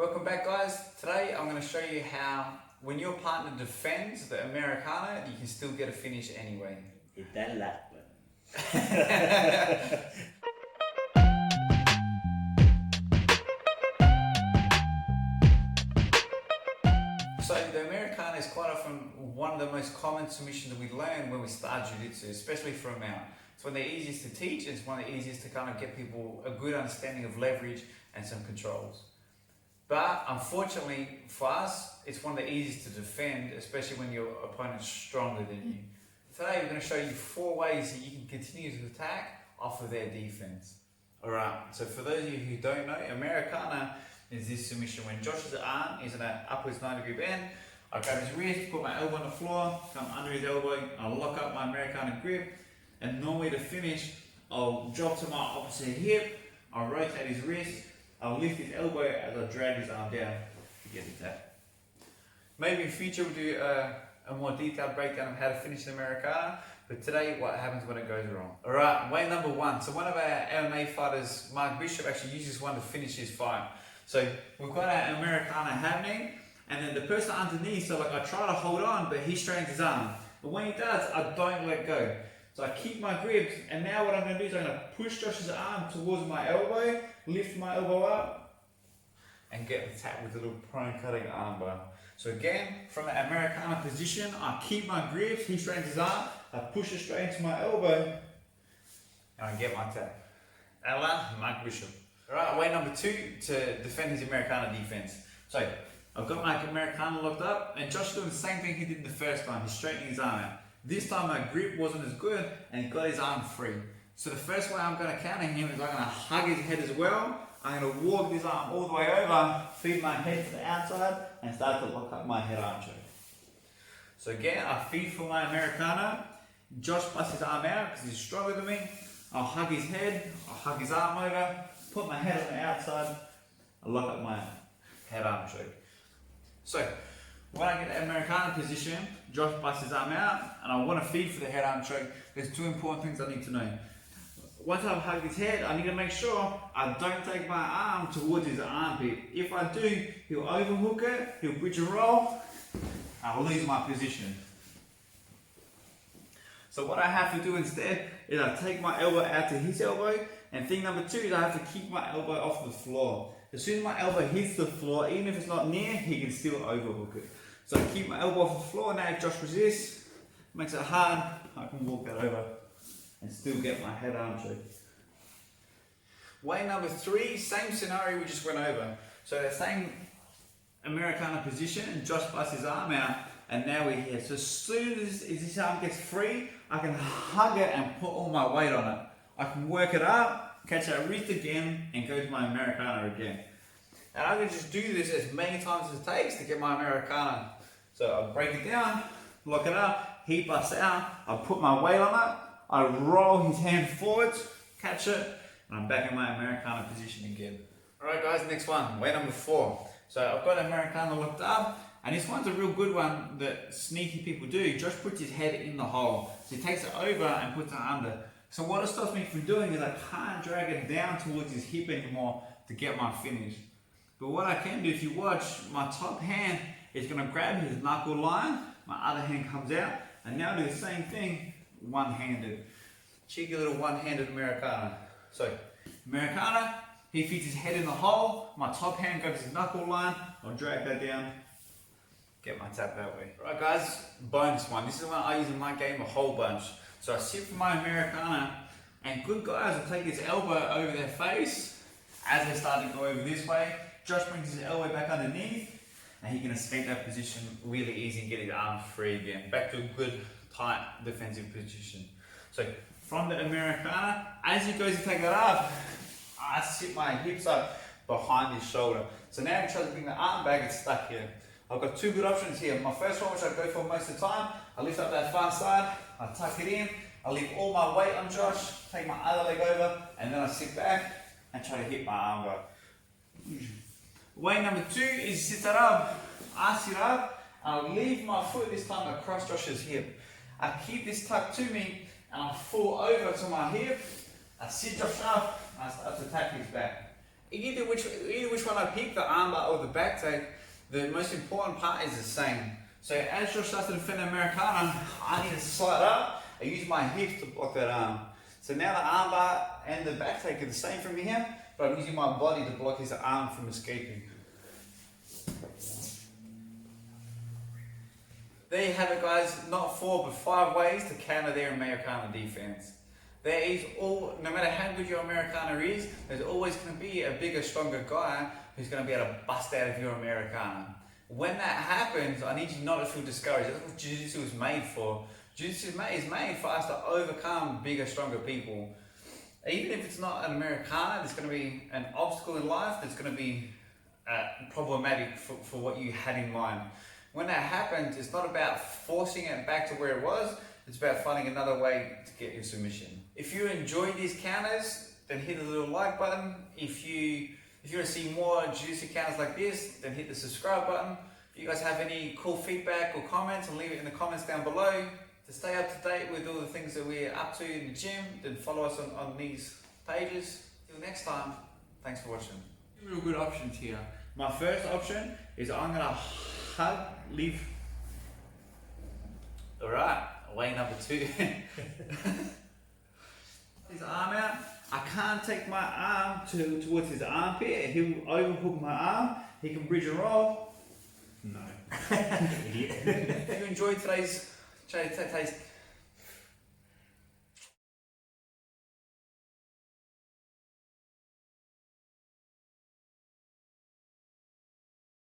Welcome back, guys. Today I'm going to show you how when your partner defends the Americana, you can still get a finish anyway. Hit that like button. So the Americana is quite often one of the most common submissions that we learn when we start Jiu-jitsu, especially for a male. It's one of the easiest to teach, and it's one of the easiest to kind of get people a good understanding of leverage and some controls. But unfortunately for us, it's one of the easiest to defend, especially when your opponent's stronger than you. Today we're going to show you 4 ways that you can continue to attack off of their defense. Alright, so for those of you who don't know, Americana is this submission when Josh's arm is in an upwards 90-degree bend. I grab his wrist, put my elbow on the floor, come under his elbow, I lock up my Americana grip, and normally to finish, I'll drop to my opposite hip, I'll rotate his wrist, I'll lift his elbow as I drag his arm down to get the tap. Maybe in future we'll do a more detailed breakdown of how to finish the Americana, but today what happens when it goes wrong. Alright, way number 1. So one of our MMA fighters, Mark Bishop, actually uses one to finish his fight. So we've got our Americana happening, and then the person underneath, so like I try to hold on, but he strains his arm. But when he does, I don't let go. So I keep my grips, and now what I'm going to do is I'm going to push Josh's arm towards my elbow, lift my elbow up, and get the tap with a little prone cutting armbar. So again, from the Americana position, I keep my grips, he strains his arm, I push it straight into my elbow, and I get my tap. Ella, Mark Bishop. Alright, way number 2 to defend his Americana defense. So I've got my Americana locked up, and Josh doing the same thing he did the first time, he's straightening his arm out. This time my grip wasn't as good, and he got his arm free. So the first way I'm going to counter him is I'm going to hug his head as well. I'm going to walk this arm all the way over, feed my head to the outside, and start to lock up my head arm choke. So again, I feed for my Americana. Josh busts his arm out because he's stronger than me. I'll hug his head, I'll hug his arm over, put my head on the outside, I'll lock up my head arm choke. So when I get the Americana position, Josh busts his arm out, and I want to feed for the head arm choke. There's 2 important things I need to know. Once I've hugged his head, I need to make sure I don't take my arm towards his armpit. If I do, he'll overhook it, he'll bridge and roll, I'll lose my position. So what I have to do instead is I take my elbow out to his elbow, and thing number 2 is I have to keep my elbow off the floor. As soon as my elbow hits the floor, even if it's not near, he can still overhook it. So I keep my elbow off the floor. Now if Josh resists, makes it hard, I can walk that over and still get my head arm choke. Way number 3, same scenario we just went over. So that same Americana position, and Josh busts his arm out, and now we're here. So as soon as his arm gets free, I can hug it and put all my weight on it. I can work it up, catch that wrist again, and go to my Americana again. And I can just do this as many times as it takes to get my Americana. So I break it down, lock it up, he busts out, I put my weight on it, I roll his hand forwards, catch it, and I'm back in my Americana position again. Alright guys, next one, way number 4. So I've got Americana locked up, and this one's a real good one that sneaky people do. Josh puts his head in the hole. So he takes it over and puts it under. So what it stops me from doing is I can't drag it down towards his hip anymore to get my finish. But what I can do, if you watch, my top hand is going to grab his knuckle line, my other hand comes out, and now do the same thing one-handed. Cheeky little one-handed Americana. So, Americana, he feeds his head in the hole, my top hand grabs his knuckle line, I'll drag that down, get my tap that way. Right guys, bonus one. This is one I use in my game a whole bunch. So I sit for my Americana, and good guys will take his elbow over their face as they start to go over this way. Josh brings his elbow back underneath, and he can escape that position really easy and get his arm free again. Back to a good, tight defensive position. So from the Americana, as he goes to take that up, I sit my hips up behind his shoulder. So now he tries to bring the arm back, it's stuck here. I've got 2 good options here. My first one, which I go for most of the time, I lift up that far side, I tuck it in, I leave all my weight on Josh, take my other leg over, and then I sit back and try to hit my arm guard. Way number 2 is sit that up. I sit up, and I leave my foot this time across Josh's hip. I keep this tucked to me, and I fall over to my hip. I sit Josh up, and I start to tap his back. either which one I pick, the armbar or the back take, the most important part is the same. So as Josh starts to defend the Americana, I need to slide up. I use my hips to block that arm. So now the armbar and the back take are the same from here, but I'm using my body to block his arm from escaping. There you have it, guys. Not 4 but 5 ways to counter their Americana defense. There is no matter how good your Americana is, there's always going to be a bigger, stronger guy who's going to be able to bust out of your Americana. When that happens, I need you not to feel discouraged. That's what Jiu-Jitsu is made for. Jiu-Jitsu is made for us to overcome bigger, stronger people. Even if it's not an Americana, there's going to be an obstacle in life that's going to be problematic for what you had in mind. When that happens, it's not about forcing it back to where it was, it's about finding another way to get your submission. If you enjoy these counters, then hit the little like button. If you want to see more Jiu-Jitsu counters like this, then hit the subscribe button. If you guys have any cool feedback or comments, and leave it in the comments down below. To stay up to date with all the things that we're up to in the gym, then follow us on these pages. Till next time, thanks for watching. Real good options here. My first option is I'm gonna leave. Alright, way number 2. His arm out. I can't take my arm towards his armpit. He'll overhook my arm. He can bridge and roll. No. Idiot. If you enjoyed today's